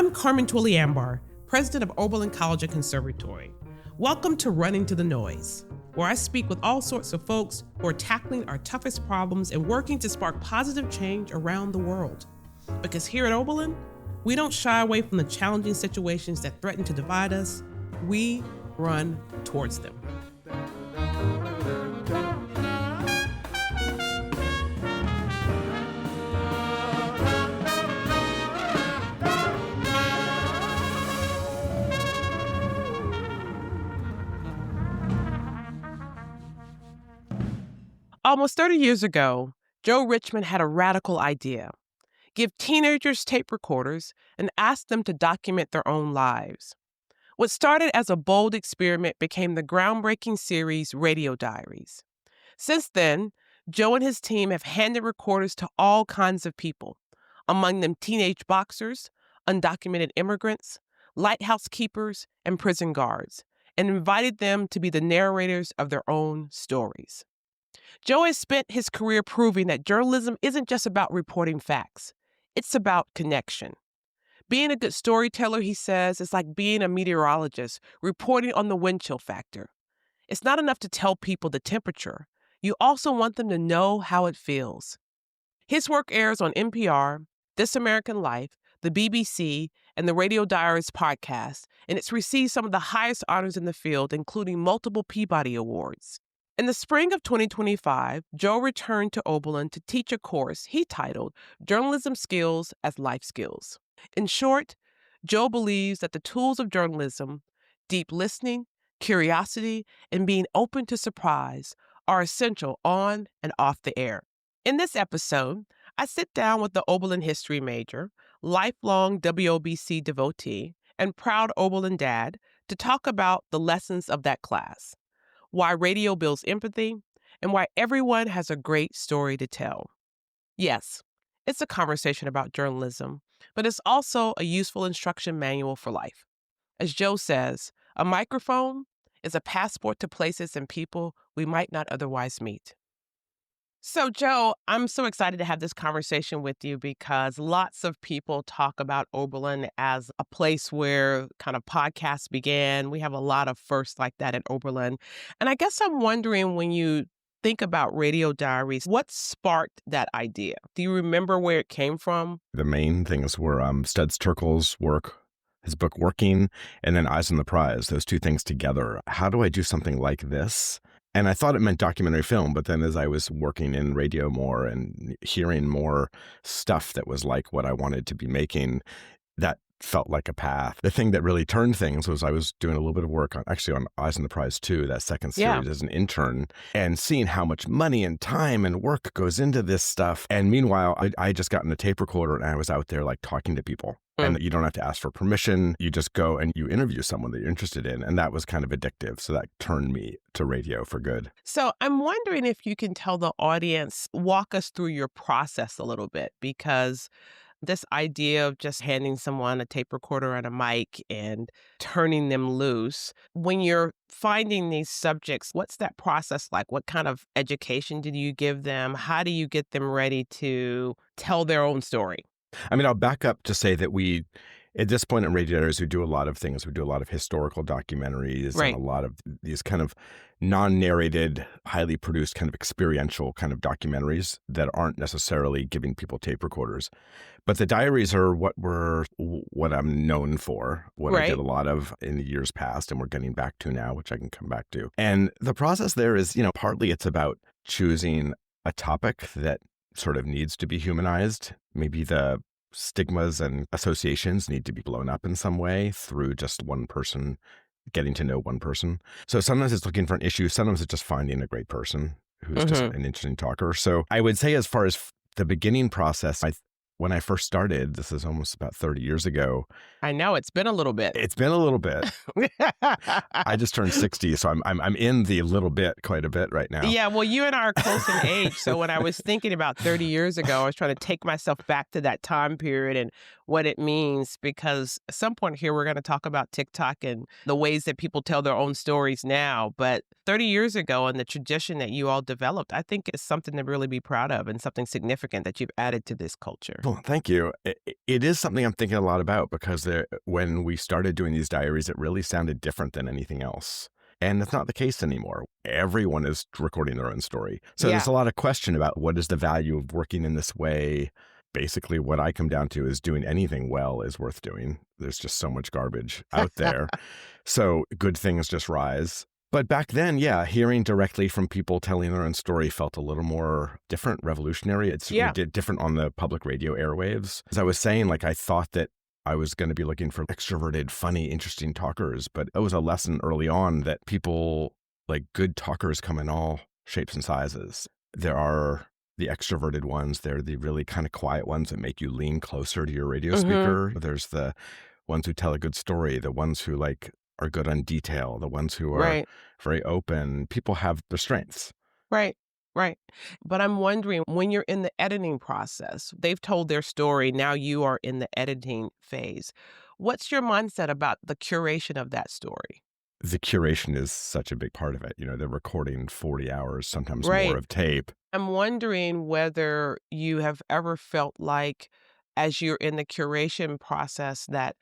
I'm Carmen Twillie Ambar, president of Oberlin College and Conservatory. Welcome to Running to the Noise, where I speak with all sorts of folks who are tackling our toughest problems and working to spark positive change around the world. Because here at Oberlin, we don't shy away from the challenging situations that threaten to divide us. We run towards them. Almost 30 years ago, Joe Richman had a radical idea. Give teenagers tape recorders and ask them to document their own lives. What started as a bold experiment became the groundbreaking series Radio Diaries. Since then, Joe and his team have handed recorders to all kinds of people, among them teenage boxers, undocumented immigrants, lighthouse keepers, and prison guards, and invited them to be the narrators of their own stories. Joe has spent his career proving that journalism isn't just about reporting facts. It's about connection. Being a good storyteller, he says, is like being a meteorologist reporting on the wind chill factor. It's not enough to tell people the temperature. You also want them to know how it feels. His work airs on NPR, This American Life, the BBC, and the Radio Diaries podcast, and it's received some of the highest honors in the field, including multiple Peabody Awards. In the spring of 2025, Joe returned to Oberlin to teach a course he titled Journalism Skills as Life Skills. In short, Joe believes that the tools of journalism, deep listening, curiosity, and being open to surprise are essential on and off the air. In this episode, I sit down with the Oberlin history major, lifelong WOBC devotee, and proud Oberlin dad to talk about the lessons of that class, why radio builds empathy, and why everyone has a great story to tell. Yes, it's a conversation about journalism, but it's also a useful instruction manual for life. As Joe says, a microphone is a passport to places and people we might not otherwise meet. So, Joe, I'm so excited to have this conversation with you because lots of people talk about Oberlin as a place where kind of podcasts began. We have a lot of firsts like that at Oberlin. And I guess I'm wondering, when you think about Radio Diaries, what sparked that idea? Do you remember where it came from? The main things were Studs Terkel's work, his book Working, and then Eyes on the Prize, those two things together. How do I do something like this? And I thought it meant documentary film, but then as I was working in radio more and hearing more stuff that was like what I wanted to be making, that felt like a path. The thing that really turned things was I was doing a little bit of work on Eyes on the Prize 2, that second series as an intern, and seeing how much money and time and work goes into this stuff. And meanwhile, I just gotten a tape recorder and I was out there like talking to people. And you don't have to ask for permission. You just go and you interview someone that you're interested in. And that was kind of addictive. So that turned me to radio for good. So I'm wondering if you can tell the audience, walk us through your process a little bit, because this idea of just handing someone a tape recorder and a mic and turning them loose, when you're finding these subjects, what's that process like? What kind of education did you give them? How do you get them ready to tell their own story? I mean, I'll back up to say that at this point in Radio Diaries, we do a lot of things. We do a lot of historical documentaries and a lot of these kind of non-narrated, highly produced kind of experiential kind of documentaries that aren't necessarily giving people tape recorders. But the diaries are what I'm known for, what I did a lot of in the years past, and we're getting back to now, which I can come back to. And the process there is, partly it's about choosing a topic that sort of needs to be humanized. Maybe the stigmas and associations need to be blown up in some way through just one person, getting to know one person. So sometimes it's looking for an issue. Sometimes it's just finding a great person who's just an interesting talker. So I would say, as far as the beginning process, when I first started, this is almost about 30 years ago. I know, it's been a little bit. It's been a little bit. I just turned 60, so I'm in the little bit quite a bit right now. Yeah, well, you and I are close in age. So when I was thinking about 30 years ago, I was trying to take myself back to that time period and what it means, because at some point here, we're going to talk about TikTok and the ways that people tell their own stories now. But 30 years ago, and the tradition that you all developed, I think is something to really be proud of and something significant that you've added to this culture. Well, thank you. It is something I'm thinking a lot about because when we started doing these diaries, it really sounded different than anything else. And it's not the case anymore. Everyone is recording their own story. So there's a lot of question about what is the value of working in this way. Basically, what I come down to is doing anything well is worth doing. There's just so much garbage out there. So good things just rise. But back then, hearing directly from people telling their own story felt a little more different, revolutionary. It's different on the public radio airwaves. As I was saying, I thought that I was going to be looking for extroverted, funny, interesting talkers. But it was a lesson early on that people, good talkers, come in all shapes and sizes. There are the extroverted ones. They're the really kind of quiet ones that make you lean closer to your radio speaker. There's the ones who tell a good story, the ones who are good on detail, the ones who are very open. People have their strengths. Right. But I'm wondering, when you're in the editing process, they've told their story, now you are in the editing phase. What's your mindset about the curation of that story? The curation is such a big part of it. They're recording 40 hours, sometimes more of tape. I'm wondering whether you have ever felt like, as you're in the curation process, that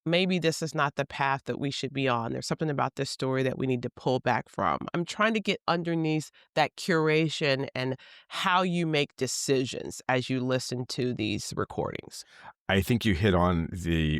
maybe this is not the path that we should be on. There's something about this story that we need to pull back from. I'm trying to get underneath that curation and how you make decisions as you listen to these recordings. I think you hit on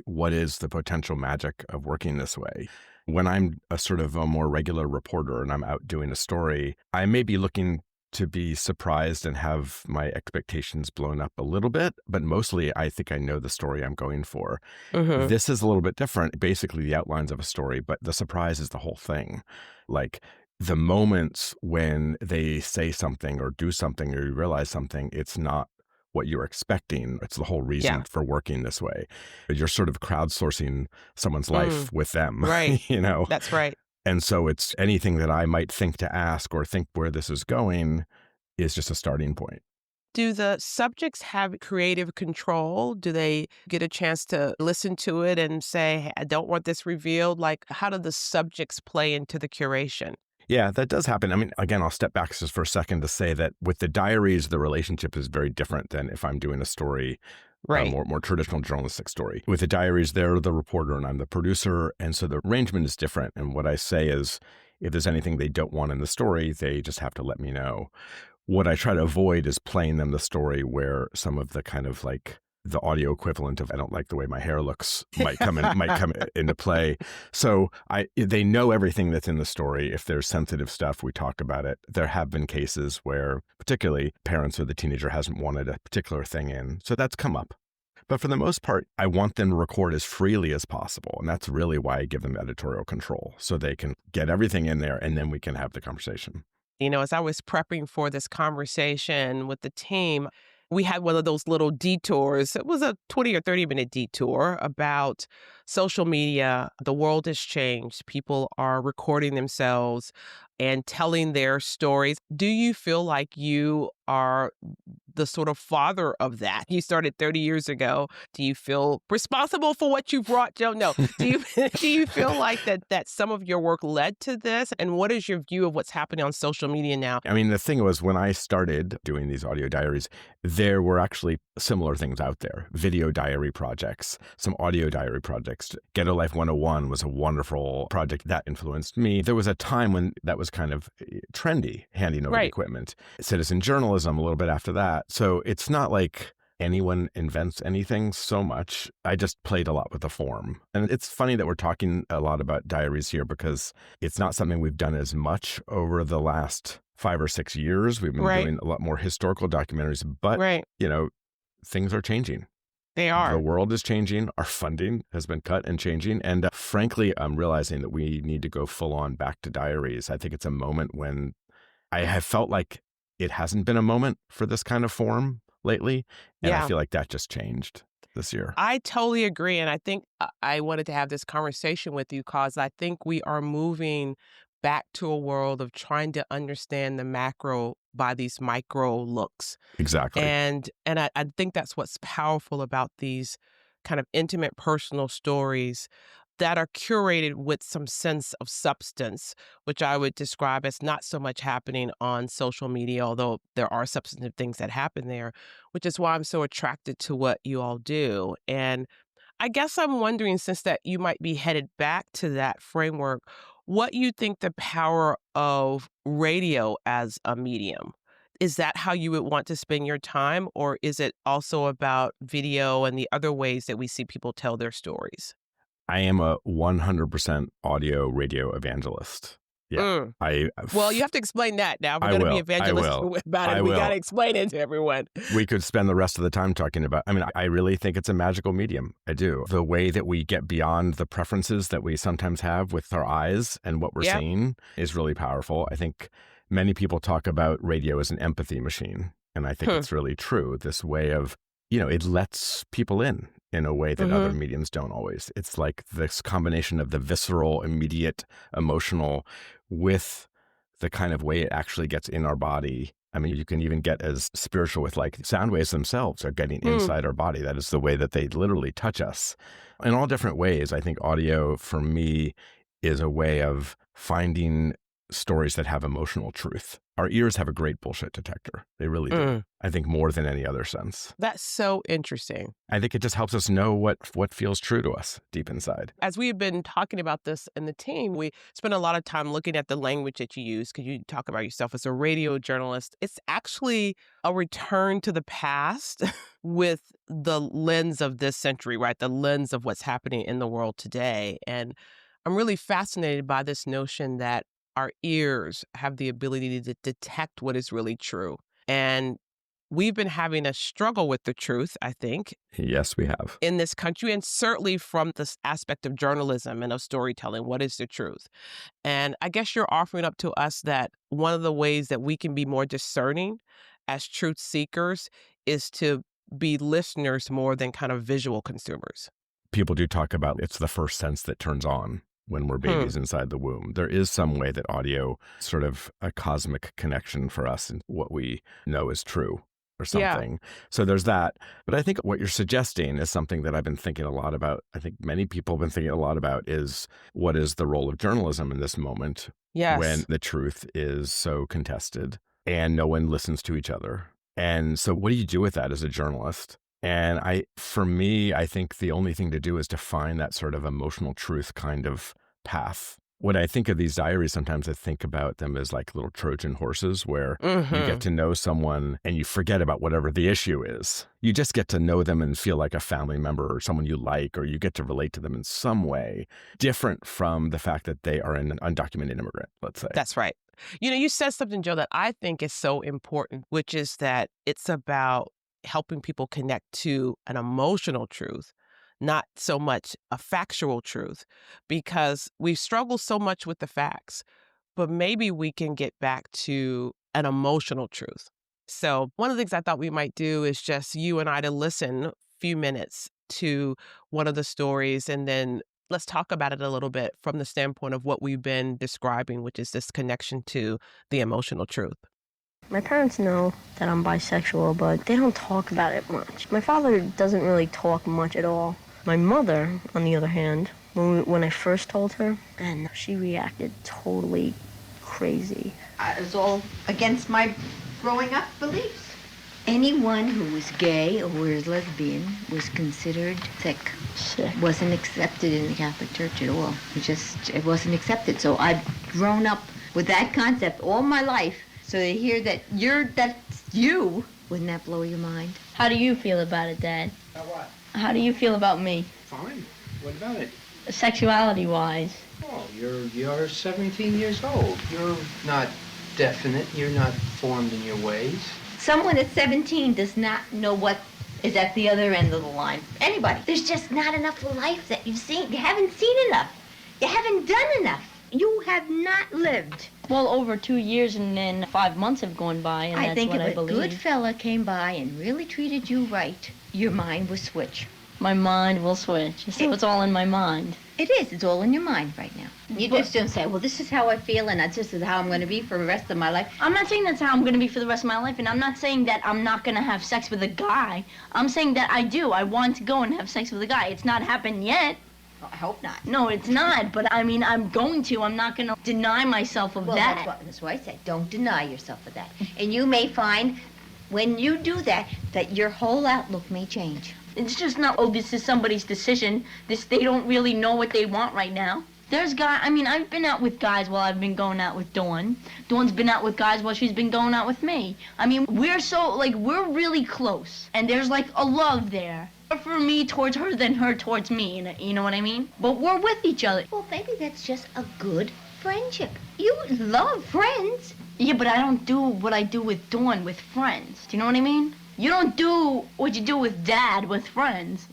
what is the potential magic of working this way. When I'm a sort of a more regular reporter and I'm out doing a story, I may be looking to be surprised and have my expectations blown up a little bit, but mostly I think I know the story I'm going for. This is a little bit different, basically the outlines of a story, but the surprise is the whole thing. The moments when they say something or do something or you realize something, it's not what you're expecting. It's the whole reason for working this way. You're sort of crowdsourcing someone's life with them. Right. That's right. And so it's anything that I might think to ask or think where this is going is just a starting point. Do the subjects have creative control? Do they get a chance to listen to it and say, hey, I don't want this revealed? How do the subjects play into the curation? Yeah, that does happen. I mean, again, I'll step back just for a second to say that with the diaries, the relationship is very different than if I'm doing a story, more traditional journalistic story. With the diaries, they're the reporter and I'm the producer. And so the arrangement is different. And what I say is, if there's anything they don't want in the story, they just have to let me know. What I try to avoid is playing them the story where some of the kind of the audio equivalent of I don't like the way my hair looks might come into play. So they know everything that's in the story. If there's sensitive stuff, we talk about it. There have been cases where particularly parents or the teenager hasn't wanted a particular thing in. So that's come up. But for the most part, I want them to record as freely as possible. And that's really why I give them editorial control so they can get everything in there and then we can have the conversation. As I was prepping for this conversation with the team, we had one of those little detours. It was a 20 or 30-minute detour about social media. The world has changed. People are recording themselves and telling their stories. Do you feel like you are the sort of father of that? You started 30 years ago. Do you feel responsible for what you brought, Joe? No. Do you feel like that some of your work led to this? And what is your view of what's happening on social media now? I mean, the thing was, when I started doing these audio diaries, there were actually similar things out there. Video diary projects, some audio diary projects. Ghetto Life 101 was a wonderful project that influenced me. There was a time when that was kind of trendy, handing over the equipment. Citizen journalism a little bit after that. So it's not like anyone invents anything so much. I just played a lot with the form. And it's funny that we're talking a lot about diaries here because it's not something we've done as much over the last 5 or 6 years. We've been doing a lot more historical documentaries, but things are changing. They are. The world is changing. Our funding has been cut and changing. And frankly, I'm realizing that we need to go full on back to diaries. I think it's a moment when I have felt like it hasn't been a moment for this kind of form lately. And I feel like that just changed this year. I totally agree. And I think I wanted to have this conversation with you because I think we are moving back to a world of trying to understand the macro by these micro looks. Exactly. And I think that's what's powerful about these kind of intimate personal stories that are curated with some sense of substance, which I would describe as not so much happening on social media, although there are substantive things that happen there, which is why I'm so attracted to what you all do. And I guess I'm wondering, since that you might be headed back to that framework, what you think the power of radio as a medium. Is that how you would want to spend your time, or is it also about video and the other ways that we see people tell their stories? I am a 100% audio radio evangelist. Yeah. Well, you have to explain that now. We're going to be evangelists about it. We got to explain it to everyone. We could spend the rest of the time talking about, I really think it's a magical medium. I do. The way that we get beyond the preferences that we sometimes have with our eyes and what we're seeing is really powerful. I think many people talk about radio as an empathy machine. And I think it's really true. This way of, it lets people in a way that other mediums don't always. It's like this combination of the visceral, immediate, emotional with the kind of way it actually gets in our body. You can even get as spiritual with like sound waves themselves are getting inside our body. That is the way that they literally touch us in all different ways. I think audio for me is a way of finding stories that have emotional truth. Our ears have a great bullshit detector. They really do. I think more than any other sense. That's so interesting. I think it just helps us know what feels true to us deep inside. As we've been talking about this in the team, we spend a lot of time looking at the language that you use, because you talk about yourself as a radio journalist. It's actually a return to the past with the lens of this century, right? The lens of what's happening in the world today. And I'm really fascinated by this notion that our ears have the ability to detect what is really true. And we've been having a struggle with the truth, I think. Yes, we have. In this country, and certainly from this aspect of journalism and of storytelling, what is the truth? And I guess you're offering up to us that one of the ways that we can be more discerning as truth seekers is to be listeners more than kind of visual consumers. People do talk about it's the first sense that turns on when we're babies inside the womb. There is some way that audio, sort of a cosmic connection for us and what we know is true or something. Yeah. So there's that. But I think what you're suggesting is something that I've been thinking a lot about. I think many people have been thinking a lot about is what is the role of journalism in this moment when the truth is so contested and no one listens to each other. And so what do you do with that as a journalist? And for me, I think the only thing to do is to find that sort of emotional truth kind of path. When I think of these diaries, sometimes I think about them as like little Trojan horses where you get to know someone and you forget about whatever the issue is. You just get to know them and feel like a family member or someone you like, or you get to relate to them in some way different from the fact that they are an undocumented immigrant, let's say. That's right. You said something, Joe, that I think is so important, which is that it's about helping people connect to an emotional truth, not so much a factual truth, because we struggle so much with the facts, but maybe we can get back to an emotional truth. So one of the things I thought we might do is just you and I to listen a few minutes to one of the stories, and then let's talk about it a little bit from the standpoint of what we've been describing, which is this connection to the emotional truth. My parents know that I'm bisexual, but they don't talk about it much. My father doesn't really talk much at all. My mother, on the other hand, when I first told her, and she reacted totally crazy. It was all against my growing up beliefs. Anyone who was gay or was lesbian was considered sick. Wasn't accepted in the Catholic Church at all. It wasn't accepted. So I've grown up with that concept all my life. So to hear that that's you, wouldn't that blow your mind? How do you feel about it, Dad? About what? How do you feel about me? Fine. What about it? Sexuality-wise. Oh, you're 17 years old. You're not definite. You're not formed in your ways. Someone at 17 does not know what is at the other end of the line. Anybody. There's just not enough life that you've seen. You haven't seen enough. You haven't done enough. You have not lived. Well, over 2 years and then 5 months have gone by, and I that's think what I if a believe. good fella came by and really treated you right, your mind would switch. my mind will switch. So it's all in my mind. It is. It's all in your mind right now. You just don't say, well, this is how I feel, and this is how I'm going to be for the rest of my life. I'm not saying that's how I'm going to be for the rest of my life, and I'm not saying that I'm not going to have sex with a guy. I'm saying that I do. I want to go and have sex with a guy. It's not happened yet. Well, I hope not. No, it's not, but I mean, I'm going to. I'm not going to deny myself of that. That's why I said, don't deny yourself of that. And you may find, when you do that, that your whole outlook may change. It's just not, oh, this is somebody's decision. They don't really know what they want right now. There's guys, I mean, I've been out with guys while I've been going out with Dawn. Dawn's been out with guys while she's been going out with me. I mean, we're really close. And there's like a love there. More for me towards her than her towards me, you know what I mean? But we're with each other. Well, maybe that's just a good friendship. You love friends. Yeah, but I don't do what I do with Dawn with friends. Do you know what I mean? You don't do what you do with Dad with friends.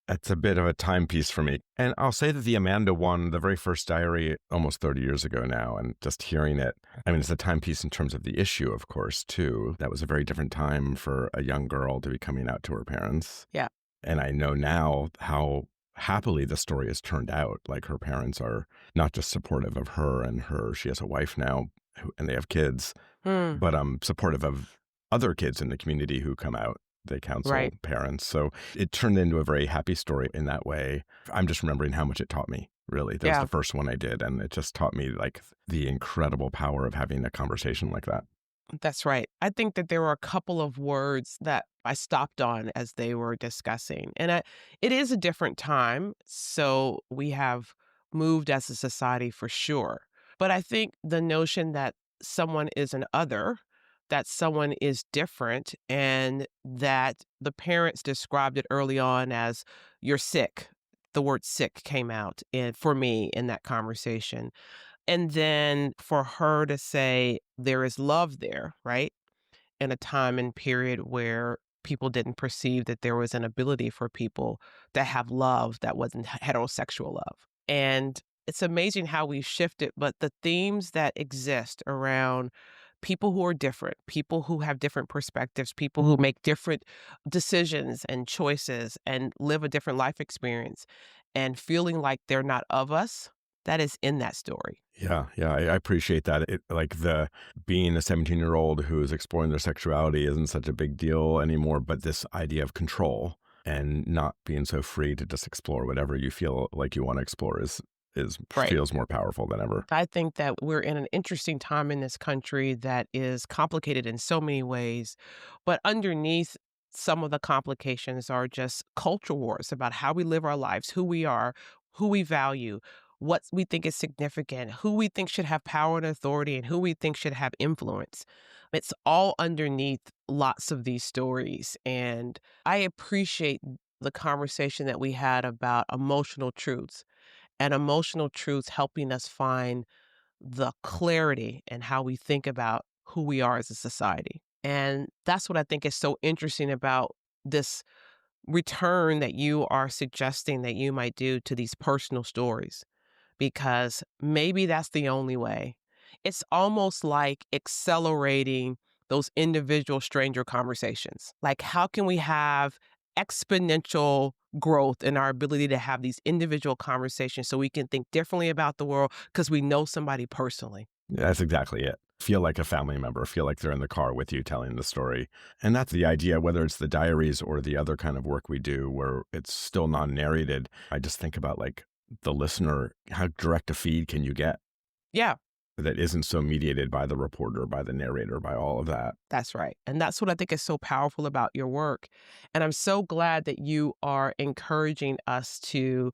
That's a bit of a timepiece for me. And I'll say that the Amanda one, the very first diary, almost 30 years ago now, and just hearing it, I mean, it's a timepiece in terms of the issue, of course, too. That was a very different time for a young girl to be coming out to her parents. Yeah. And I know now how happily the story has turned out. Like, her parents are not just supportive of her and her, she has a wife now, and they have kids, but supportive of other kids in the community who come out. They counsel parents. So it turned into a very happy story in that way. I'm just remembering how much it taught me, really. That was the first one I did. And it just taught me like the incredible power of having a conversation like that. That's right. I think that there were a couple of words that I stopped on as they were discussing. And it is a different time. So we have moved as a society for sure. But I think the notion that someone is an other, that someone is different, and that the parents described it early on as you're sick. The word sick came out for me in that conversation. And then for her to say there is love there, right? In a time and period where people didn't perceive that there was an ability for people to have love that wasn't heterosexual love. And it's amazing how we've shifted, but the themes that exist around people who are different, people who have different perspectives, people who make different decisions and choices and live a different life experience and feeling like they're not of us, that is in that story. Yeah, I appreciate that. Like being a 17-year-old who is exploring their sexuality isn't such a big deal anymore, but this idea of control and not being so free to just explore whatever you feel like you want to explore feels more powerful than ever. I think that we're in an interesting time in this country that is complicated in so many ways, but underneath some of the complications are just culture wars about how we live our lives, who we are, who we value, what we think is significant, who we think should have power and authority, and who we think should have influence. It's all underneath lots of these stories. And I appreciate the conversation that we had about emotional truths. And emotional truths helping us find the clarity in how we think about who we are as a society. And that's what I think is so interesting about this return that you are suggesting that you might do to these personal stories, because maybe that's the only way. It's almost like accelerating those individual stranger conversations. Like, how can we have exponential growth in our ability to have these individual conversations so we can think differently about the world because we know somebody personally? Yeah, that's exactly it. Feel like a family member, feel like they're in the car with you telling the story. And that's the idea, whether it's the diaries or the other kind of work we do where it's still non-narrated. I just think about like the listener, how direct a feed can you get? Yeah. That isn't so mediated by the reporter, by the narrator, by all of that. That's right. And that's what I think is so powerful about your work. And I'm so glad that you are encouraging us to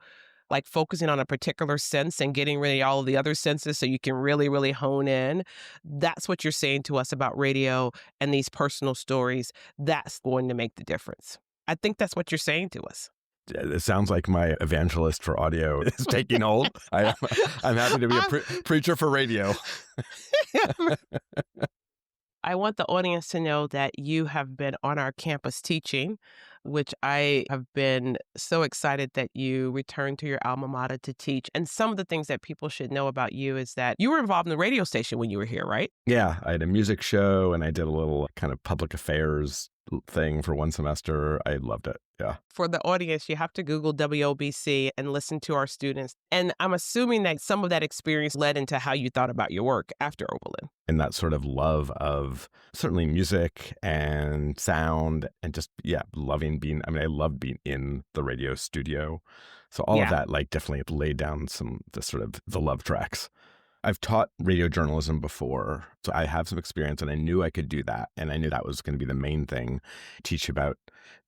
like focusing on a particular sense and getting rid of all of the other senses so you can really, really hone in. That's what you're saying to us about radio and these personal stories. That's going to make the difference. I think that's what you're saying to us. It sounds like my evangelist for audio is taking hold. I'm happy to be a preacher for radio. I want the audience to know that you have been on our campus teaching which I have been so excited that you returned to your alma mater to teach. And some of the things that people should know about you is that you were involved in the radio station when you were here, right? Yeah, I had a music show and I did a little kind of public affairs thing for one semester. I loved it. Yeah. For the audience, you have to Google WOBC and listen to our students. And I'm assuming that some of that experience led into how you thought about your work after Oberlin. And that sort of love of certainly music and sound and just, loving being, I loved being in the radio studio. So all of that definitely laid down the love tracks. I've taught radio journalism before, so I have some experience and I knew I could do that. And I knew that was going to be the main thing, teach about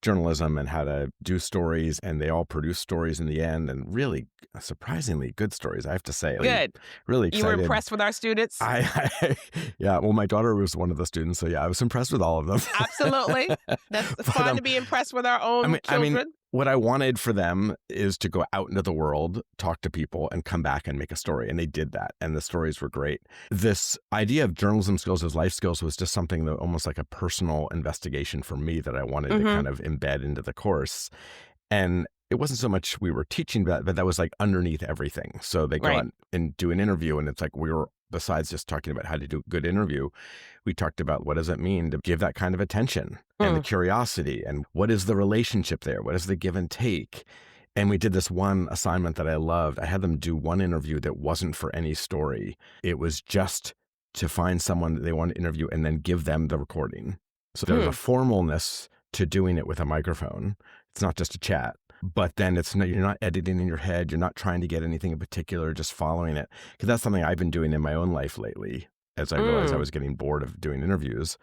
journalism and how to do stories. And they all produce stories in the end and really surprisingly good stories, I have to say. Good. Really excited. You were impressed with our students? Well, my daughter was one of the students. So I was impressed with all of them. Absolutely. That's fun to be impressed with our own children. What I wanted for them is to go out into the world, talk to people, and come back and make a story. And they did that. And the stories were great. This idea of journalism skills as life skills was just something that almost like a personal investigation for me that I wanted to kind of embed into the course. And it wasn't so much we were teaching that, but that was like underneath everything. So they go out and do an interview, and it's like we were, besides just talking about how to do a good interview, we talked about what does it mean to give that kind of attention and the curiosity, and what is the relationship there? What is the give and take? And we did this one assignment that I loved. I had them do one interview that wasn't for any story. It was just to find someone that they wanted to interview and then give them the recording. So there's a formalness to doing it with a microphone. It's not just a chat. But then you're not editing in your head. You're not trying to get anything in particular, just following it. Because that's something I've been doing in my own life lately, as I realized I was getting bored of doing interviews,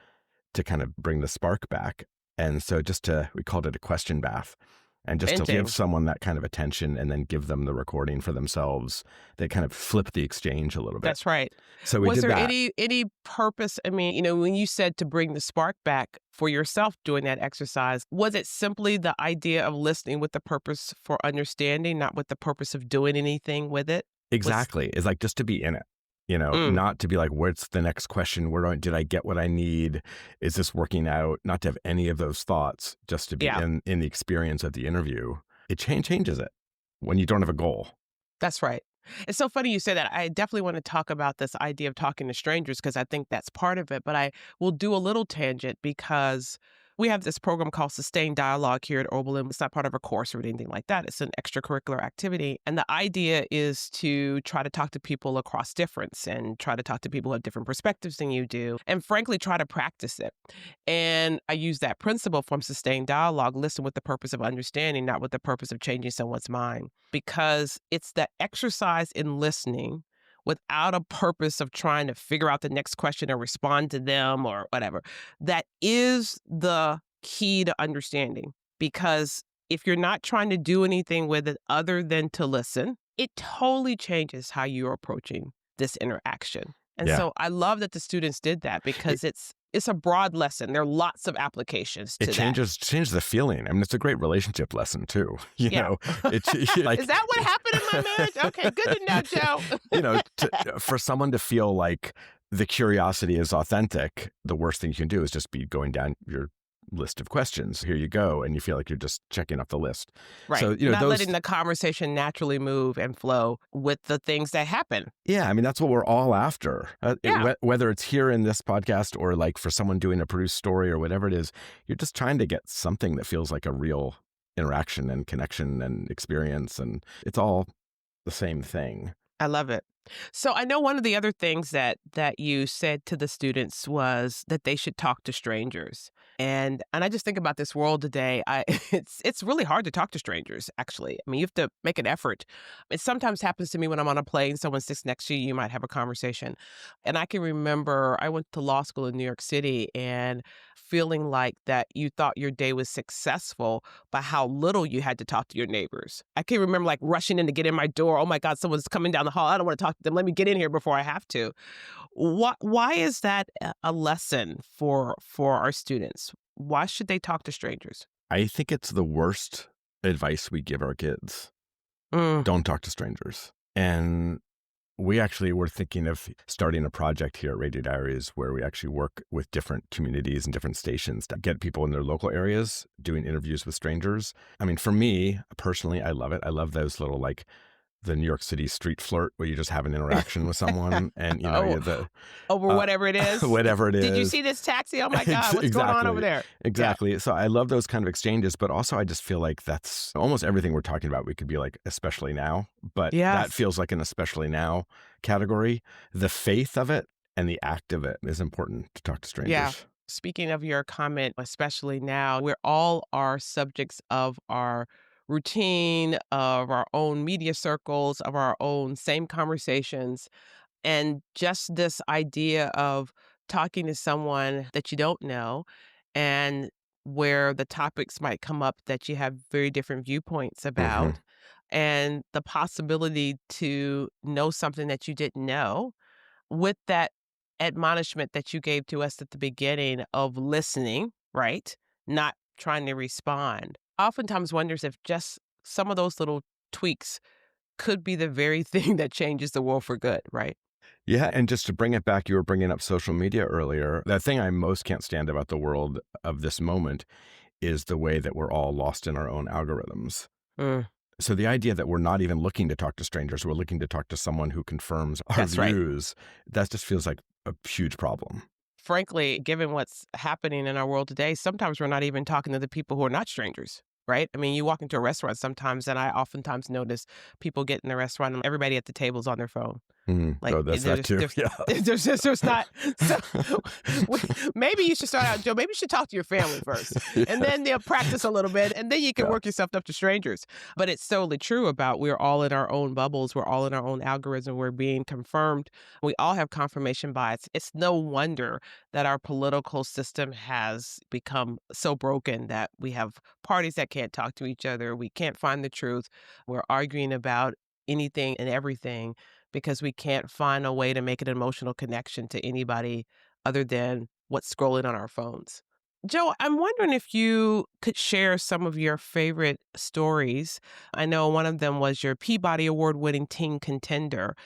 to kind of bring the spark back. And so we called it a question bath. And just to give someone that kind of attention and then give them the recording for themselves, they kind of flip the exchange a little bit. That's right. So we did that. Was there any purpose? I mean, when you said to bring the spark back for yourself doing that exercise, was it simply the idea of listening with the purpose for understanding, not with the purpose of doing anything with it? Exactly. It's like just to be in it. Not to be like, where's the next question? Did I get what I need? Is this working out? Not to have any of those thoughts, just to be in the experience of the interview. It changes it when you don't have a goal. That's right. It's so funny you say that. I definitely want to talk about this idea of talking to strangers because I think that's part of it. But I will do a little tangent because we have this program called Sustained Dialogue here at Oberlin. It's not part of a course or anything like that. It's an extracurricular activity. And the idea is to try to talk to people across difference and try to talk to people who have different perspectives than you do, and frankly, try to practice it. And I use that principle from Sustained Dialogue, listen with the purpose of understanding, not with the purpose of changing someone's mind, because it's the exercise in listening without a purpose of trying to figure out the next question or respond to them or whatever. That is the key to understanding. Because if you're not trying to do anything with it other than to listen, it totally changes how you're approaching this interaction. And so I love that the students did that because it's a broad lesson. There are lots of applications to that. It changes the feeling. I mean, it's a great relationship lesson too. You know, it's like, is that what happened in my marriage? Okay, good to know, Joe. For someone to feel like the curiosity is authentic, the worst thing you can do is just be going down your list of questions. Here you go. And you feel like you're just checking off the list. Right. So, not letting the conversation naturally move and flow with the things that happen. Yeah. I mean, that's what we're all after. Whether it's here in this podcast or like for someone doing a produced story or whatever it is, you're just trying to get something that feels like a real interaction and connection and experience. And it's all the same thing. I love it. So I know one of the other things that you said to the students was that they should talk to strangers. And I just think about this world today. It's really hard to talk to strangers, actually. I mean, you have to make an effort. It sometimes happens to me when I'm on a plane, someone sits next to you, you might have a conversation. And I can remember I went to law school in New York City and feeling like that you thought your day was successful by how little you had to talk to your neighbors. I can remember like rushing in to get in my door. Oh my God, someone's coming down the hall. I don't want to talk to them. Let me get in here before I have to. Why is that a lesson for our students? Why should they talk to strangers? I think it's the worst advice we give our kids. Don't talk to strangers. And we actually were thinking of starting a project here at Radio Diaries where we actually work with different communities and different stations to get people in their local areas doing interviews with strangers. I mean, for me, personally, I love it. I love those little, like, the New York City street flirt where you just have an interaction with someone and, you know, over whatever it is. Whatever it is. Did you see this taxi? Oh my God, what's going on over there? Exactly. Yeah. So I love those kind of exchanges, but also I just feel like that's almost everything we're talking about. We could be like, especially now, but that feels like an especially now category. The faith of it and the act of it is important to talk to strangers. Yeah. Speaking of your comment, especially now, we're all are subjects of our routine, of our own media circles, of our own same conversations. And just this idea of talking to someone that you don't know and where the topics might come up that you have very different viewpoints about, and the possibility to know something that you didn't know with that admonishment that you gave to us at the beginning of listening, right? Not trying to respond. Oftentimes wonders if just some of those little tweaks could be the very thing that changes the world for good, right? Yeah, and just to bring it back, you were bringing up social media earlier. The thing I most can't stand about the world of this moment is the way that we're all lost in our own algorithms. So the idea that we're not even looking to talk to strangers, we're looking to talk to someone who confirms our views, that just feels like a huge problem. Frankly, given what's happening in our world today, sometimes we're not even talking to the people who are not strangers, right? I mean, you walk into a restaurant sometimes, and I oftentimes notice people get in the restaurant and everybody at the table's on their phone. Like, that's that too. There's not. So, maybe you should start out, Joe. Maybe you should talk to your family first, and then they'll practice a little bit, and then you can work yourself up to strangers. But it's totally true about we're all in our own bubbles. We're all in our own algorithm. We're being confirmed. We all have confirmation bias. It's no wonder that our political system has become so broken that we have parties that can't talk to each other. We can't find the truth. We're arguing about anything and everything because we can't find a way to make an emotional connection to anybody other than what's scrolling on our phones. Joe, I'm wondering if you could share some of your favorite stories. I know one of them was your Peabody Award-winning teen contender.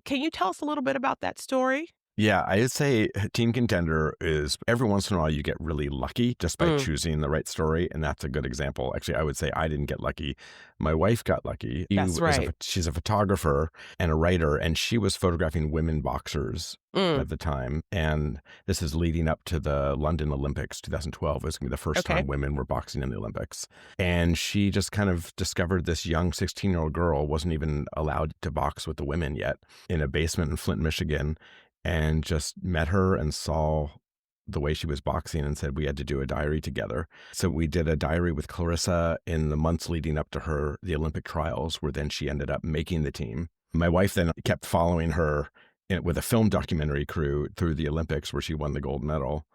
Can you tell us a little bit about that story? Yeah, I would say Teen Contender is every once in a while you get really lucky just by choosing the right story. And that's a good example. Actually, I would say I didn't get lucky. My wife got lucky. That's right. She's a photographer and a writer, and she was photographing women boxers at the time. And this is leading up to the London Olympics, 2012. It was going to be the first time women were boxing in the Olympics. And she just kind of discovered this young 16-year-old girl wasn't even allowed to box with the women yet in a basement in Flint, Michigan. And just met her and saw the way she was boxing and said we had to do a diary together. So we did a diary with Clarissa in the months leading up to the Olympic trials, where then she ended up making the team. My wife then kept following her with a film documentary crew through the Olympics, where she won the gold medal,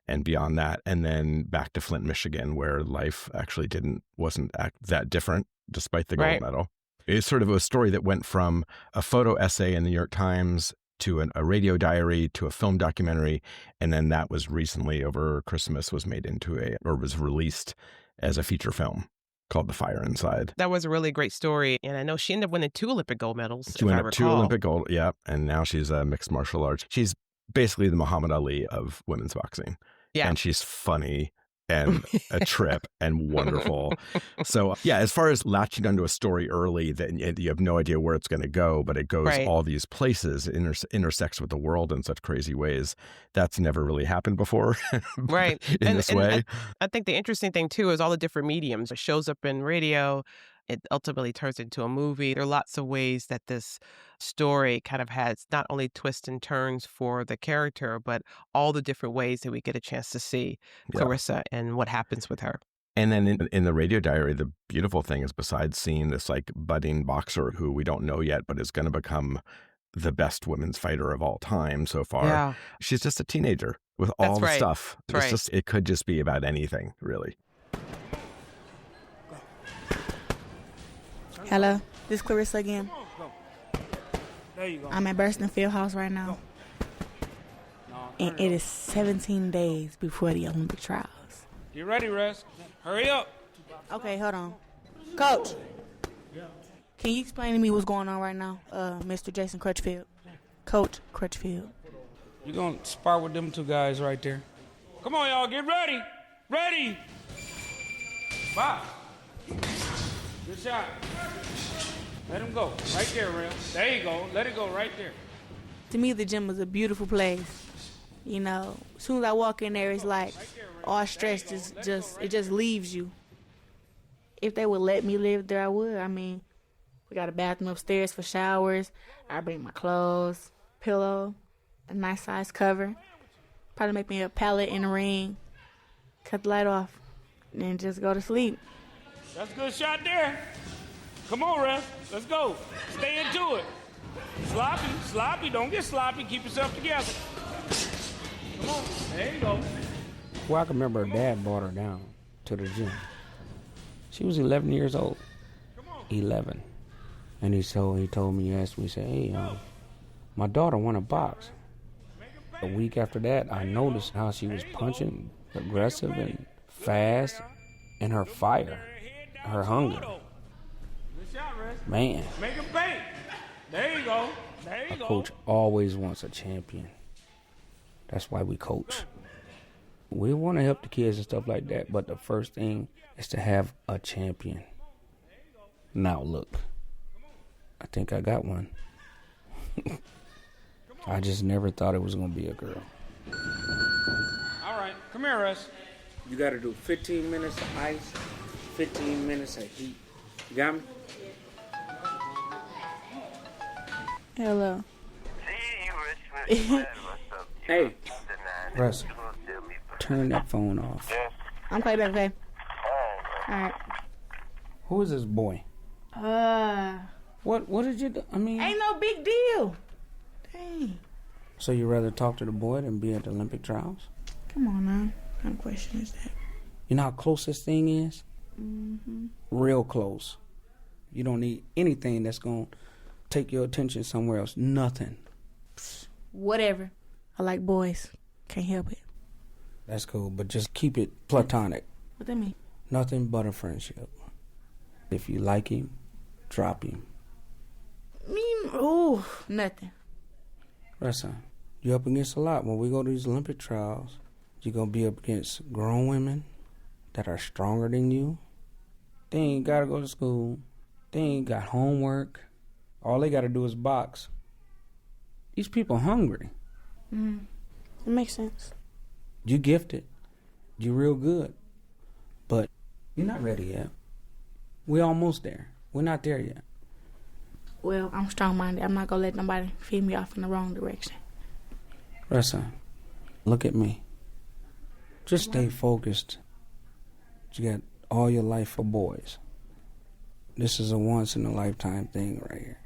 and beyond that, and then back to Flint, Michigan, where life actually wasn't that different despite the gold medal. It's sort of a story that went from a photo essay in the New York Times to a radio diary, to a film documentary. And then that was recently over Christmas was was released as a feature film called The Fire Inside. That was a really great story. And I know she ended up winning 2 Olympic gold medals. She won 2 Olympic gold, and now she's a mixed martial arts. She's basically the Muhammad Ali of women's boxing. Yeah. And she's funny and a trip and wonderful. So, yeah, as far as latching onto a story early, that you have no idea where it's going to go, but it goes all these places, intersects with the world in such crazy ways. That's never really happened before. in this way. I think the interesting thing, too, is all the different mediums. It shows up in radio. It ultimately turns into a movie. There are lots of ways that this story kind of has not only twists and turns for the character, but all the different ways that we get a chance to see Clarissa and what happens with her. And then in the radio diary, the beautiful thing is, besides seeing this like budding boxer who we don't know yet, but is going to become the best women's fighter of all time so far, she's just a teenager with all the stuff. It could just be about anything, really. Hello, this is Clarissa again. There you go. I'm at Burston Fieldhouse right now. And it is 17 days before the Olympic trials. Get ready, Russ. Hurry up. Okay, hold on. Coach. Can you explain to me what's going on right now, Mr. Jason Crutchfield? Coach Crutchfield. You're going to spar with them two guys right there. Come on, y'all, get ready. Ready. Box. Good shot. Let him go. Right there, Real. There you go. Let it go right there. To me, the gym is a beautiful place. You know, as soon as I walk in there, it's like all stress just leaves you. If they would let me live there, I would. I mean, we got a bathroom upstairs for showers. I bring my clothes, pillow, a nice size cover. Probably make me a pallet and a ring. Cut the light off, and then just go to sleep. That's a good shot there. Come on, Ref. Let's go. Stay into it. Sloppy. Don't get sloppy. Keep yourself together. Come on. There you go. Well, I can remember her dad brought her down to the gym. She was 11 years old. 11. And he told me, he asked me, he said, hey, my daughter won a box. A week after that, I noticed how she was punching, aggressive and fast, and her fire, her hunger. Man. Make him pay. There you go. A coach always wants a champion. That's why we coach. We want to help the kids and stuff like that, but the first thing is to have a champion. Now look, I think I got one. I just never thought it was going to be a girl. All right, come here, Russ. You got to do 15 minutes of ice, 15 minutes of heat. You got me? Hello. Hey, Russ, turn that phone off. I'm calling back, okay? All right. Who is this boy? What did you do? I mean... Ain't no big deal. Dang. So you rather talk to the boy than be at the Olympic trials? Come on now. What kind of question is that? You know how close this thing is? Mm-hmm. Real close. You don't need anything that's going to take your attention somewhere else. Nothing. Whatever. I like boys. Can't help it. That's cool, but just keep it platonic. What that mean? Nothing but a friendship. If you like him, drop him. Nothing. Listen, you're up against a lot. When we go to these Olympic trials, you're going to be up against grown women that are stronger than you. They ain't got to go to school. They ain't got homework. All they got to do is box. These people hungry. It makes sense. You gifted. You real good. But you're not ready yet. We're almost there. We're not there yet. Well, I'm strong-minded. I'm not going to let nobody feed me off in the wrong direction. Listen, look at me. Just stay focused. You got all your life for boys. This is a once-in-a-lifetime thing right here.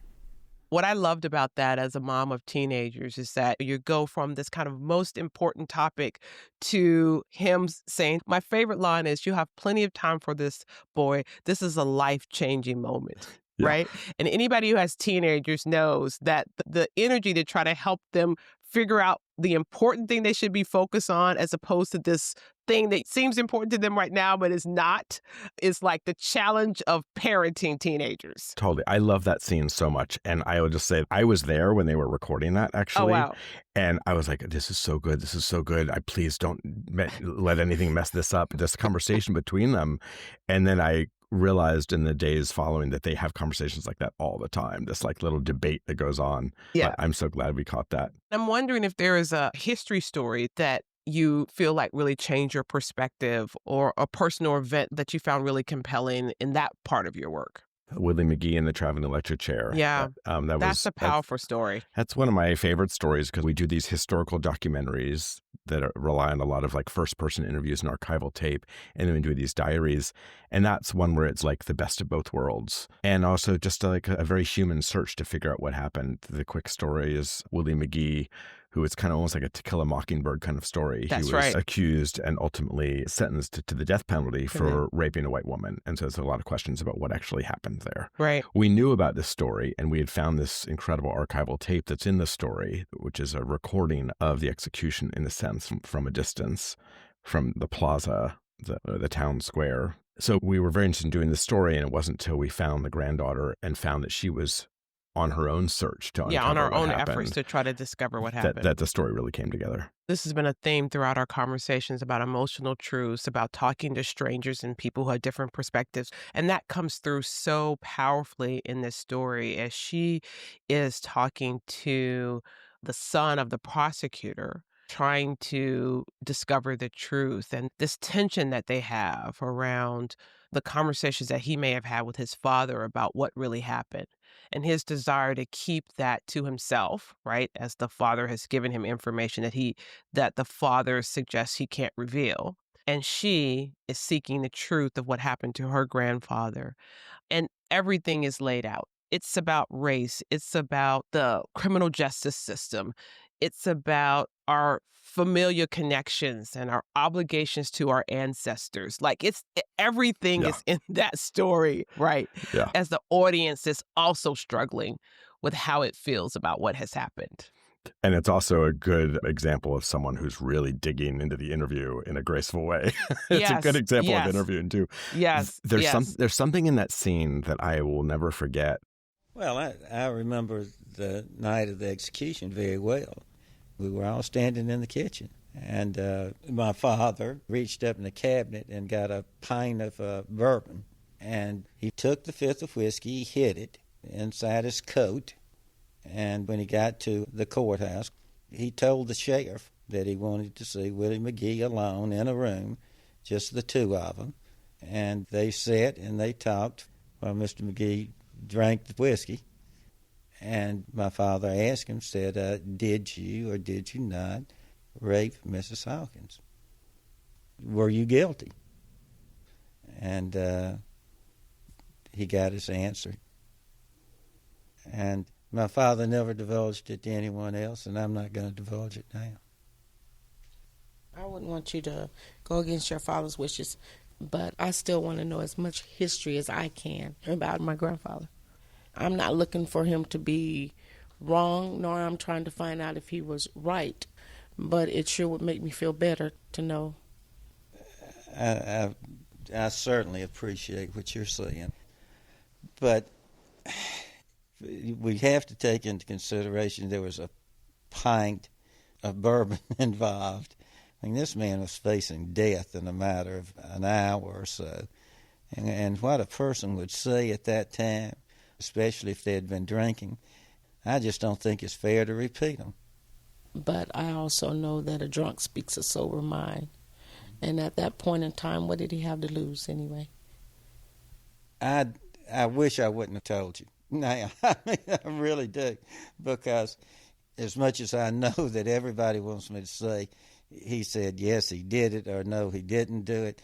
What I loved about that as a mom of teenagers is that you go from this kind of most important topic to him saying, my favorite line is, you have plenty of time for this, boy. This is a life-changing moment. Yeah. Right? And anybody who has teenagers knows that the energy to try to help them figure out the important thing they should be focused on as opposed to this thing that seems important to them right now but is not, is like the challenge of parenting teenagers. Totally. I love that scene so much. And I will just say, I was there when they were recording that, actually. Oh, wow. And I was like, this is so good. This is so good. I please don't let anything mess this up. This conversation between them. And then I realized in the days following that they have conversations like that all the time, this like little debate that goes on. Yeah. I'm so glad we caught that. I'm wondering if there is a history story that you feel like really changed your perspective, or a personal event that you found really compelling in that part of your work. Willie McGee in the traveling electric chair. Yeah, that's a powerful story. That's one of my favorite stories because we do these historical documentaries that rely on a lot of like first-person interviews and archival tape, and then we do these diaries, and that's one where it's like the best of both worlds, and also just like a very human search to figure out what happened. The quick story is Willie McGee, who is kind of almost like a To Kill a Mockingbird kind of story. That's he was right. accused and ultimately sentenced to the death penalty for raping a white woman. And so there's a lot of questions about what actually happened there. Right. We knew about this story, and we had found this incredible archival tape that's in the story, which is a recording of the execution in a sense from a distance, from the plaza, the town square. So we were very interested in doing the story, and it wasn't until we found the granddaughter and found that she was on her own search to uncover on our what own happened, efforts to try to discover what happened. that the story really came together. This has been a theme throughout our conversations about emotional truths, about talking to strangers and people who have different perspectives. And that comes through so powerfully in this story as she is talking to the son of the prosecutor, trying to discover the truth, and this tension that they have around the conversations that he may have had with his father about what really happened, and his desire to keep that to himself, right? As the father has given him information that the father suggests he can't reveal. And she is seeking the truth of what happened to her grandfather. And everything is laid out. It's about race. It's about the criminal justice system. It's about our familial connections and our obligations to our ancestors. Like everything is in that story, right? Yeah. As the audience is also struggling with how it feels about what has happened. And it's also a good example of someone who's really digging into the interview in a graceful way. It's a good example of interviewing too. Yes. There's something in that scene that I will never forget. Well, I remember the night of the execution very well. We were all standing in the kitchen, and my father reached up in the cabinet and got a pint of bourbon, and he took the fifth of whiskey, he hid it inside his coat, and when he got to the courthouse, he told the sheriff that he wanted to see Willie McGee alone in a room, just the two of them, and they sat and they talked while Mr. McGee drank the whiskey. And my father asked him, said, did you or did you not rape Mrs. Hawkins? Were you guilty? And he got his answer. And my father never divulged it to anyone else, and I'm not going to divulge it now. I wouldn't want you to go against your father's wishes, but I still want to know as much history as I can about my grandfather. I'm not looking for him to be wrong, nor I'm trying to find out if he was right, but it sure would make me feel better to know. I certainly appreciate what you're saying, but we have to take into consideration there was a pint of bourbon involved. I mean, this man was facing death in a matter of an hour or so, and what a person would say at that time, especially if they had been drinking, I just don't think it's fair to repeat them. But I also know that a drunk speaks a sober mind. And at that point in time, what did he have to lose anyway? I wish I wouldn't have told you. Now, I mean, I really do. Because as much as I know that everybody wants me to say, he said, yes, he did it, or no, he didn't do it,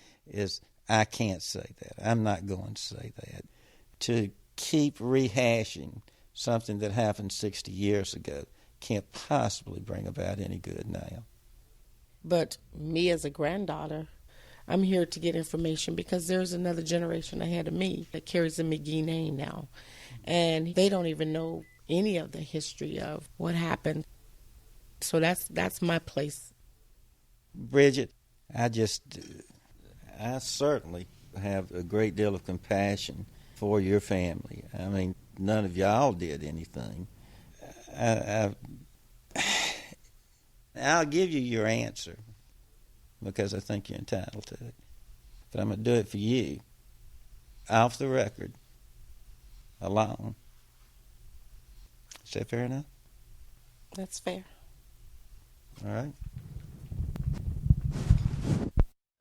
I can't say that. I'm not going to say that. To keep rehashing something that happened 60 years ago can't possibly bring about any good now. But me as a granddaughter, I'm here to get information because there's another generation ahead of me that carries the McGee name now. And they don't even know any of the history of what happened. So that's my place. Bridget, I certainly have a great deal of compassion for your family. I mean, none of y'all did anything. I'll give you your answer because I think you're entitled to it. But I'm going to do it for you, off the record, alone. Is that fair enough? That's fair. All right.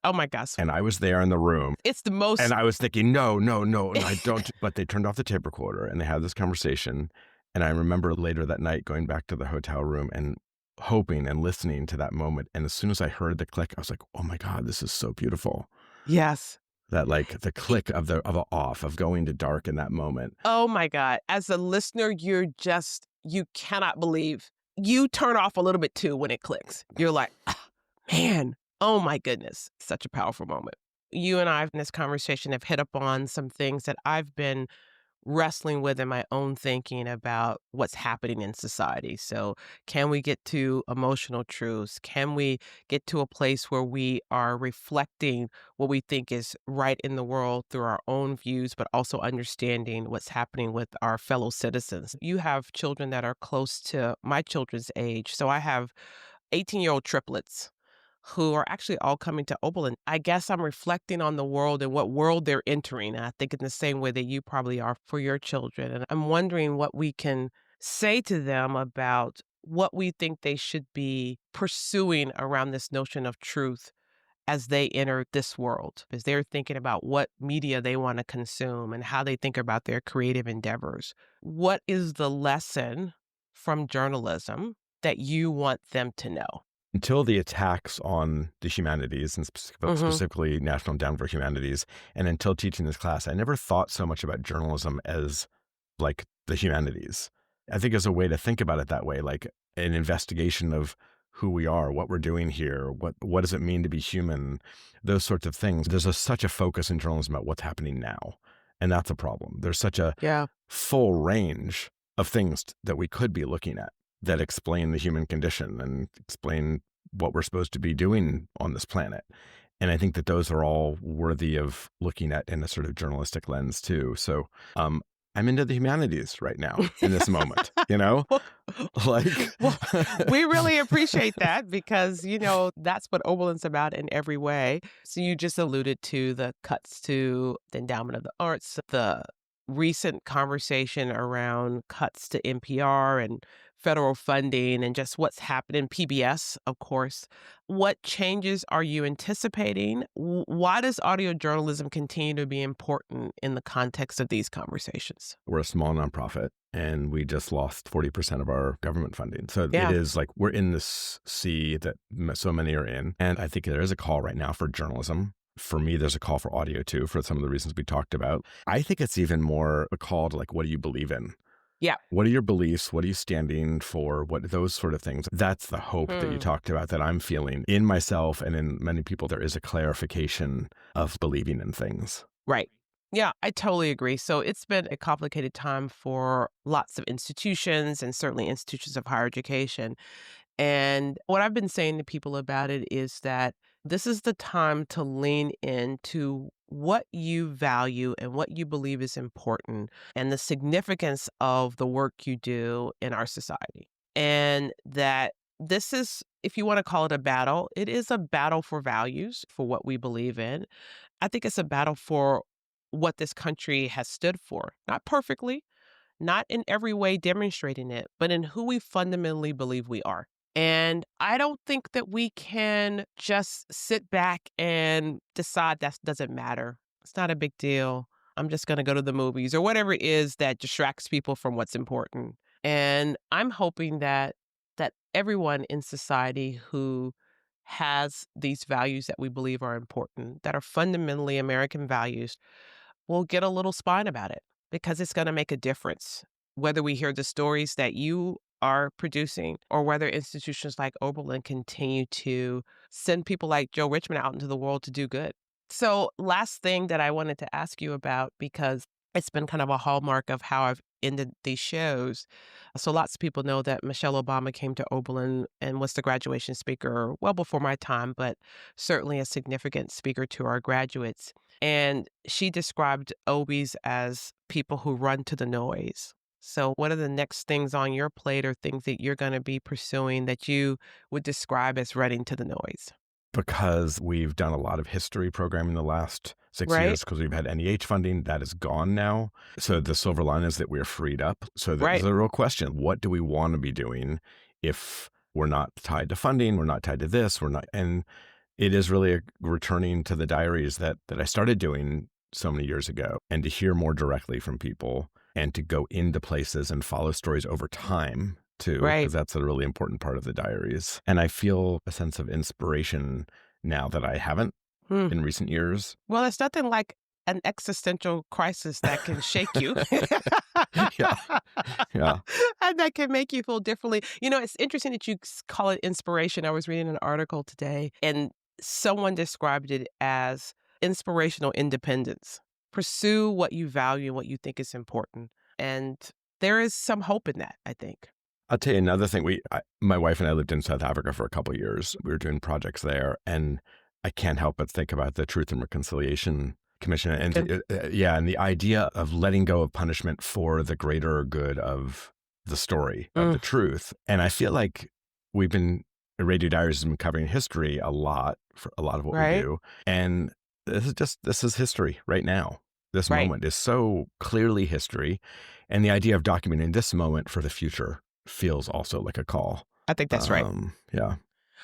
Oh my gosh. And I was there in the room. It's the most. And I was thinking, no, I don't. But they turned off the tape recorder and they had this conversation. And I remember later that night going back to the hotel room and hoping and listening to that moment. And as soon as I heard the click, I was like, oh my God, this is so beautiful. Yes. That like the click of going to dark in that moment. Oh my God. As a listener, you cannot believe. You turn off a little bit too when it clicks. You're like, man. Oh my goodness, such a powerful moment. You and I in this conversation have hit upon some things that I've been wrestling with in my own thinking about what's happening in society. So can we get to emotional truths? Can we get to a place where we are reflecting what we think is right in the world through our own views, but also understanding what's happening with our fellow citizens? You have children that are close to my children's age. So I have 18-year-old triplets who are actually all coming to Oberlin. I guess I'm reflecting on the world and what world they're entering. And I think in the same way that you probably are for your children. And I'm wondering what we can say to them about what we think they should be pursuing around this notion of truth as they enter this world, as they're thinking about what media they want to consume and how they think about their creative endeavors. What is the lesson from journalism that you want them to know? Until the attacks on the humanities, and specifically National Endowment for Humanities, and until teaching this class, I never thought so much about journalism as like the humanities. I think as a way to think about it that way, like an investigation of who we are, what we're doing here, what does it mean to be human, those sorts of things. There's such a focus in journalism about what's happening now, and that's a problem. There's such a full range of things that we could be looking at that explain the human condition and explain what we're supposed to be doing on this planet. And I think that those are all worthy of looking at in a sort of journalistic lens too. So I'm into the humanities right now in this moment, you know? Well, we really appreciate that because, that's what Oberlin's about in every way. So you just alluded to the cuts to the Endowment of the Arts, the recent conversation around cuts to NPR and federal funding and just what's happening, PBS, of course. What changes are you anticipating? Why does audio journalism continue to be important in the context of these conversations? We're a small nonprofit and we just lost 40% of our government funding. So it is like we're in this sea that so many are in. And I think there is a call right now for journalism. For me, there's a call for audio too, for some of the reasons we talked about. I think it's even more a call to like, what do you believe in? Yeah. What are your beliefs? What are you standing for? What those sort of things. That's the hope that you talked about that I'm feeling in myself and in many people. There is a clarification of believing in things. Right. Yeah, I totally agree. So it's been a complicated time for lots of institutions and certainly institutions of higher education. And what I've been saying to people about it is that this is the time to lean into what you value and what you believe is important and the significance of the work you do in our society. And that this is, if you want to call it a battle, it is a battle for values, for what we believe in. I think it's a battle for what this country has stood for. Not perfectly, not in every way demonstrating it, but in who we fundamentally believe we are. And I don't think that we can just sit back and decide that doesn't matter. It's not a big deal. I'm just going to go to the movies or whatever it is that distracts people from what's important. And I'm hoping that everyone in society who has these values that we believe are important, that are fundamentally American values, will get a little spine about it because it's going to make a difference. Whether we hear the stories that you are producing or whether institutions like Oberlin continue to send people like Joe Richman out into the world to do good. So last thing that I wanted to ask you about, because it's been kind of a hallmark of how I've ended these shows. So lots of people know that Michelle Obama came to Oberlin and was the graduation speaker well before my time, but certainly a significant speaker to our graduates. And she described OBs as people who run to the noise. So what are the next things on your plate or things that you're going to be pursuing that you would describe as running to the noise? Because we've done a lot of history programming the last 6 years because we've had NEH funding. That is gone now. So the silver line is that we're freed up. So there's a real question. What do we want to be doing if we're not tied to funding? We're not tied to this. We're not. And it is really returning to the diaries that I started doing so many years ago and to hear more directly from people and to go into places and follow stories over time too, because that's a really important part of the diaries. And I feel a sense of inspiration now that I haven't in recent years. Well, it's nothing like an existential crisis that can shake you. Yeah. And that can make you feel differently. It's interesting that you call it inspiration. I was reading an article today and someone described it as inspirational independence. pursue what you value and what you think is important. And there is some hope in that, I think. I'll tell you another thing. My wife and I lived in South Africa for a couple of years. We were doing projects there, and I can't help but think about the Truth and Reconciliation Commission and and the idea of letting go of punishment for the greater good of the story of the truth. And I feel like Radio Diaries has been covering history a lot for a lot of what we do, and this is history right now. This moment is so clearly history, and the idea of documenting this moment for the future feels also like a call. I think that's right. Yeah.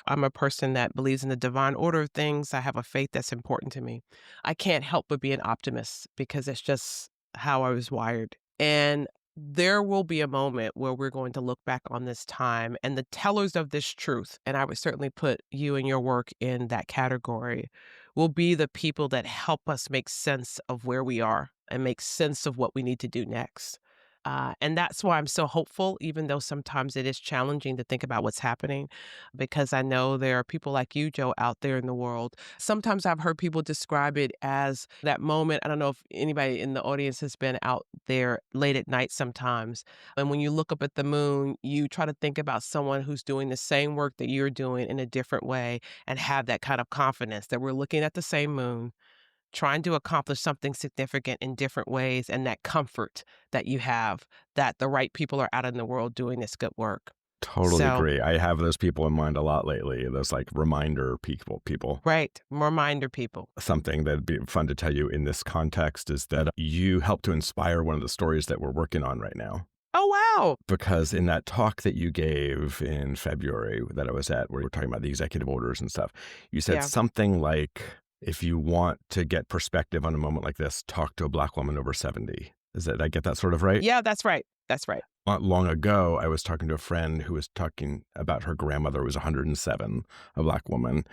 I'm a person that believes in the divine order of things. I have a faith that's important to me. I can't help but be an optimist because it's just how I was wired. And there will be a moment where we're going to look back on this time, and the tellers of this truth, and I would certainly put you and your work in that category, will be the people that help us make sense of where we are and make sense of what we need to do next. And that's why I'm so hopeful, even though sometimes it is challenging to think about what's happening, because I know there are people like you, Joe, out there in the world. Sometimes I've heard people describe it as that moment. I don't know if anybody in the audience has been out there late at night sometimes. And when you look up at the moon, you try to think about someone who's doing the same work that you're doing in a different way and have that kind of confidence that we're looking at the same moon, trying to accomplish something significant in different ways, and that comfort that you have that the right people are out in the world doing this good work. Totally agree. I have those people in mind a lot lately, those like reminder people. Right. Reminder people. Something that'd be fun to tell you in this context is that you helped to inspire one of the stories that we're working on right now. Oh, wow. Because in that talk that you gave in February that I was at, where we were talking about the executive orders and stuff, you said something like, if you want to get perspective on a moment like this, talk to a Black woman over 70. Did I get that sort of right? Yeah, that's right. That's right. Not long ago, I was talking to a friend who was talking about her grandmother who was 107, a Black woman,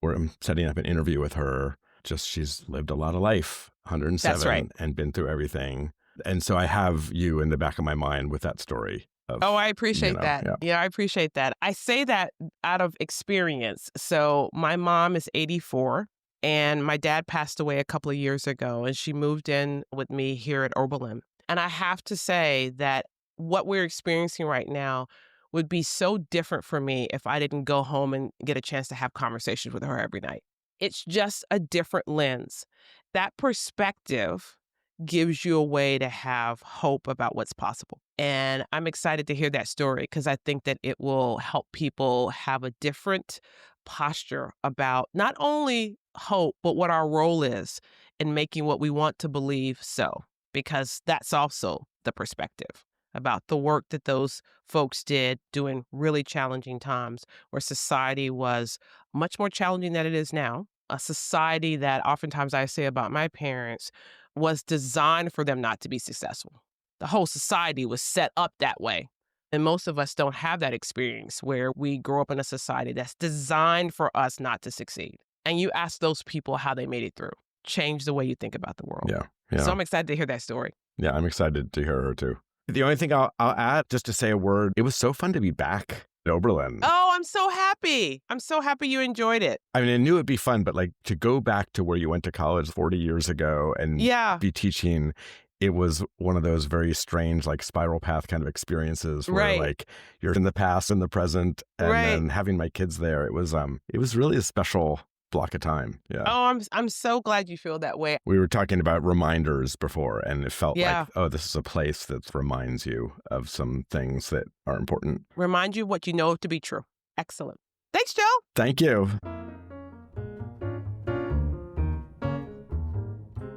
where I'm setting up an interview with her. She's lived a lot of life, 107, that's right, and been through everything. And so I have you in the back of my mind with that story. I appreciate that. Yeah, I appreciate that. I say that out of experience. So my mom is 84. And my dad passed away a couple of years ago, and she moved in with me here at Oberlin. And I have to say that what we're experiencing right now would be so different for me if I didn't go home and get a chance to have conversations with her every night. It's just a different lens. That perspective gives you a way to have hope about what's possible. And I'm excited to hear that story because I think that it will help people have a different posture about not only hope, but what our role is in making what we want to believe so, because that's also the perspective about the work that those folks did during really challenging times where society was much more challenging than it is now. A society that oftentimes I say about my parents was designed for them not to be successful. The whole society was set up that way. And most of us don't have that experience where we grow up in a society that's designed for us not to succeed. And you ask those people how they made it through. Change the way you think about the world. Yeah. So I'm excited to hear that story. Yeah, I'm excited to hear her too. The only thing I'll add, just to say a word, it was so fun to be back at Oberlin. Oh, I'm so happy. I'm so happy you enjoyed it. I mean, I knew it'd be fun, but like to go back to where you went to college 40 years ago and be teaching, it was one of those very strange, like spiral path kind of experiences where like you're in the past and the present, and then having my kids there, it was really a special block of time. Yeah. Oh, I'm so glad you feel that way. We were talking about reminders before, and it felt like, oh, this is a place that reminds you of some things that are important. Remind you what you know to be true. Excellent. Thanks, Joe. Thank you.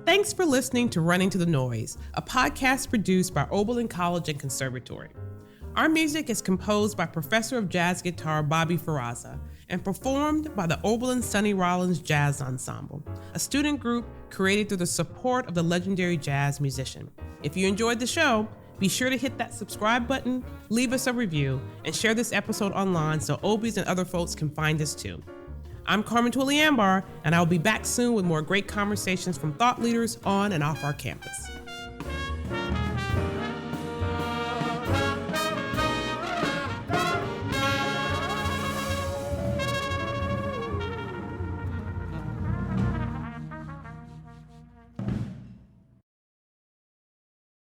Thanks for listening to Running to the Noise, a podcast produced by Oberlin College and Conservatory. Our music is composed by Professor of Jazz Guitar Bobby Ferraza and performed by the Oberlin Sonny Rollins Jazz Ensemble, a student group created through the support of the legendary jazz musician. If you enjoyed the show, be sure to hit that subscribe button, leave us a review, and share this episode online so Obies and other folks can find us too. I'm Carmen Twillie Ambar, and I'll be back soon with more great conversations from thought leaders on and off our campus.